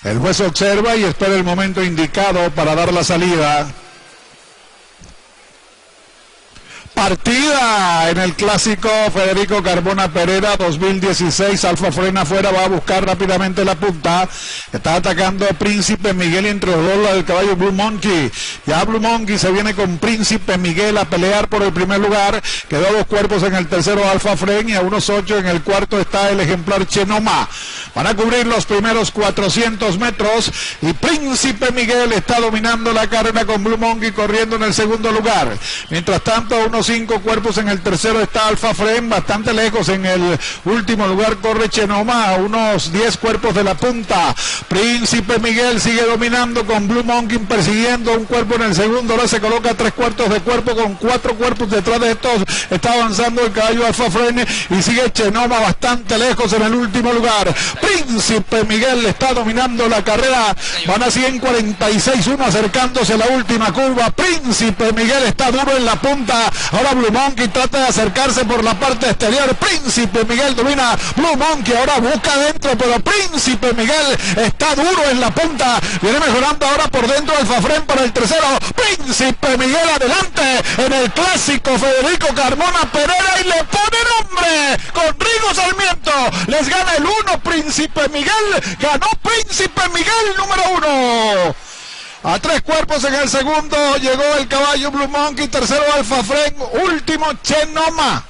El juez observa y espera el momento indicado para dar la salida. Partida en el clásico Federico Carmona Pereira 2016. Alfa frena afuera, va a buscar rápidamente la punta. Está atacando Príncipe Miguel entre los dos del caballo Blue Monkey. Ya Blue Monkey se viene con Príncipe Miguel a pelear por el primer lugar. Quedó 2 cuerpos en el tercero Alfa Fren y a unos 8 en el cuarto está el ejemplar Chenoma. Van a cubrir los primeros 400 metros y Príncipe Miguel está dominando la carrera con Blue Monkey corriendo en el segundo lugar. Mientras tanto, a unos 5 cuerpos en el tercero está Alfa Fren, bastante lejos en el último lugar corre Chenoma, a unos 10 cuerpos de la punta. Príncipe Miguel sigue dominando con Blue Monkey persiguiendo un cuerpo en el segundo, ahora se coloca 3/4 de cuerpo con 4 cuerpos detrás de estos. Está avanzando el caballo Alfa Fren y sigue Chenoma bastante lejos en el último lugar. Príncipe Miguel está dominando la carrera, van a 146-1 acercándose a la última curva. Príncipe Miguel está duro en la punta. Ahora Blue Monkey trata de acercarse por la parte exterior. Príncipe Miguel domina. Blue Monkey ahora busca adentro, pero Príncipe Miguel está duro en la punta. Viene mejorando ahora por dentro Alfa Fren para el tercero. Príncipe Miguel adelante en el clásico Federico Carmona Pereira y le pone nombre con Rigo Sarmiento. Les gana el 1 Príncipe Miguel. Ganó Príncipe Miguel número 1. A 3 cuerpos en el segundo llegó el caballo Blue Monkey, tercero Alfa Fren, último Chenoma.